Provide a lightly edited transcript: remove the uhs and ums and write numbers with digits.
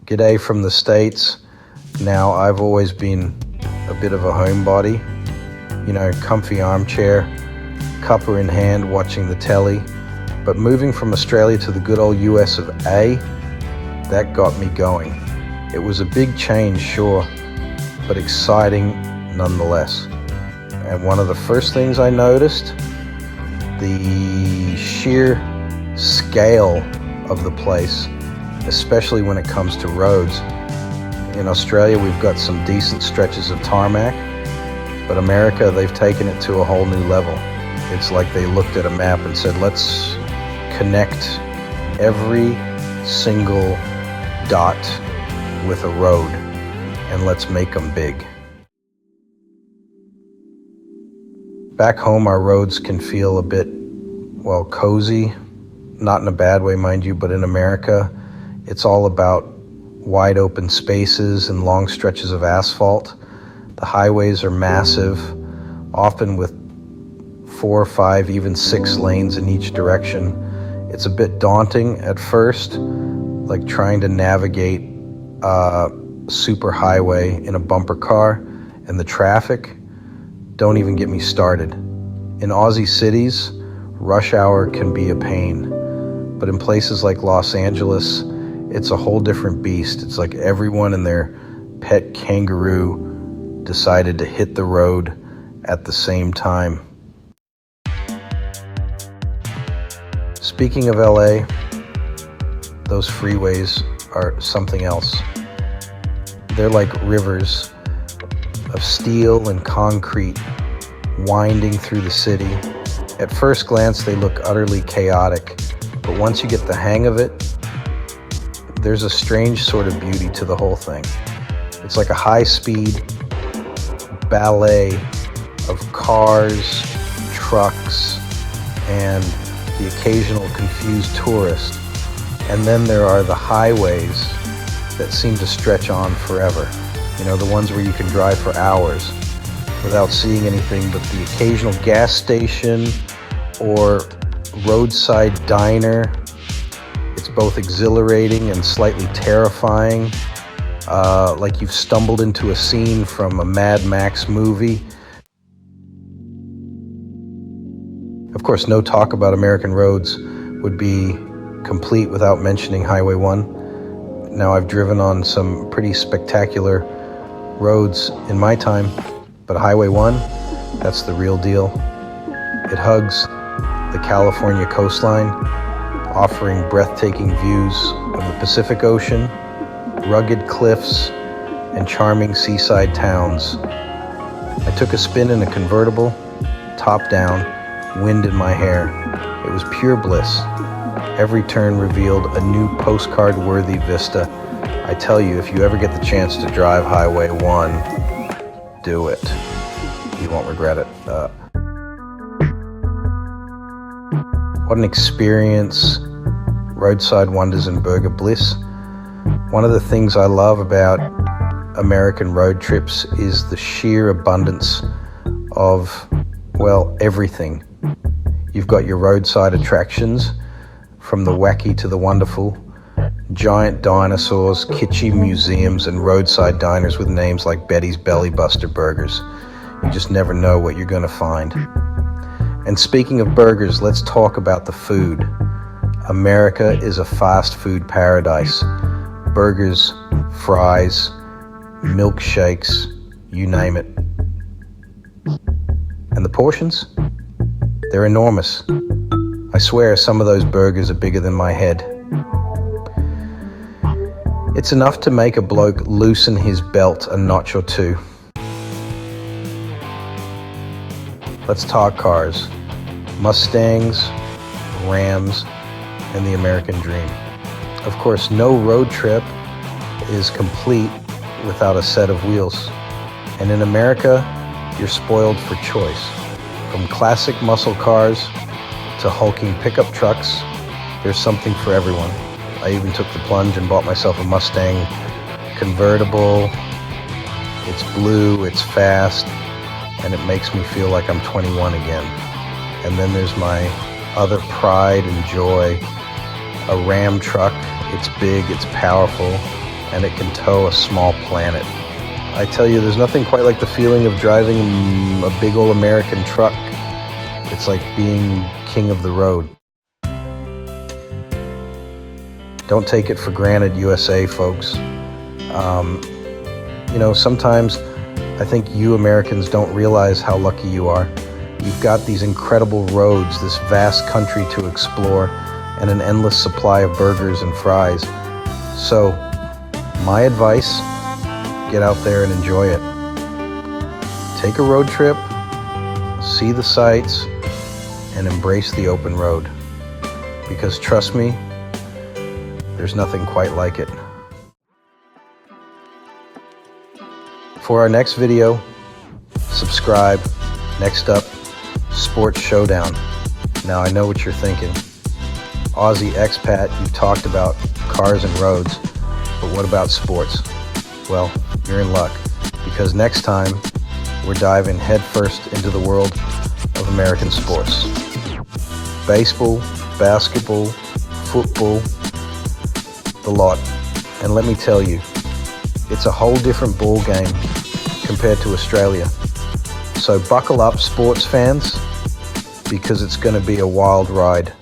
G'day from the States. Now, I've always been a bit of a homebody, you know, comfy armchair, cuppa in hand, watching the telly. But moving from Australia to the good old US of A, that got me going. It was a big change, sure, but exciting nonetheless. And one of the first things I noticed, the sheer scale of the place, especially when it comes to roads. In Australia, we've got some decent stretches of tarmac, but America, they've taken it to a whole new level. It's like they looked at a map and said, let's connect every single dot with a road and let's make them big. Back home, our roads can feel a bit, well, cozy, not in a bad way, mind you, but in America, it's all about wide open spaces and long stretches of asphalt. The highways are massive, often with 4, 5, even 6 lanes in each direction. It's a bit daunting at first, like trying to navigate a super highway in a bumper car, and the traffic, don't even get me started. In Aussie cities, rush hour can be a pain, but in places like Los Angeles, it's a whole different beast. It's like everyone and their pet kangaroo decided to hit the road at the same time. Speaking of LA, those freeways are something else. They're like rivers of steel and concrete winding through the city. At first glance, they look utterly chaotic, but once you get the hang of it, there's a strange sort of beauty to the whole thing. It's like a high-speed ballet of cars, trucks, and the occasional confused tourist. And then there are the highways that seem to stretch on forever. You know, the ones where you can drive for hours without seeing anything but the occasional gas station or roadside diner. It's both exhilarating and slightly terrifying, like you've stumbled into a scene from a Mad Max movie. Of course, no talk about American roads would be complete without mentioning Highway 1. Now, I've driven on some pretty spectacular roads in my time, but Highway 1, that's the real deal. It hugs the California coastline, offering breathtaking views of the Pacific Ocean, rugged cliffs, and charming seaside towns. I took a spin in a convertible, top down, wind in my hair. It was pure bliss. Every turn revealed a new postcard-worthy vista. I tell you, if you ever get the chance to drive Highway 1, do it. You won't regret it. What an experience. Roadside wonders and burger bliss. One of the things I love about American road trips is the sheer abundance of, well, everything. You've got your roadside attractions, from the wacky to the wonderful, giant dinosaurs, kitschy museums, and roadside diners with names like Betty's Belly Buster Burgers. You just never know what you're going to find. And speaking of burgers, let's talk about the food. America is a fast food paradise. Burgers, fries, milkshakes, you name it. And the portions? They're enormous. I swear some of those burgers are bigger than my head. It's enough to make a bloke loosen his belt a notch or two. Let's talk cars. Mustangs, Rams, and the American dream. Of course, no road trip is complete without a set of wheels. And in America, you're spoiled for choice. From classic muscle cars to hulking pickup trucks, there's something for everyone. I even took the plunge and bought myself a Mustang convertible. It's blue, it's fast, and it makes me feel like I'm 21 again. And then there's my other pride and joy, a Ram truck. It's big, it's powerful, and it can tow a small planet. I tell you, there's nothing quite like the feeling of driving a big old American truck. It's like being king of the road. Don't take it for granted, USA folks. You know, sometimes I think you Americans don't realize how lucky you are. You've got these incredible roads, this vast country to explore, and an endless supply of burgers and fries. So, my advice, get out there and enjoy it. Take a road trip, see the sights, and embrace the open road. Because trust me, there's nothing quite like it. For our next video, subscribe. Next up, Sports Showdown. Now I know what you're thinking. Aussie Expat, you've talked about cars and roads, but what about sports? Well, you're in luck, because next time we're diving headfirst into the world of American sports. Baseball, basketball, football, the lot. And let me tell you, it's a whole different ball game compared to Australia. So buckle up, sports fans, because it's going to be a wild ride.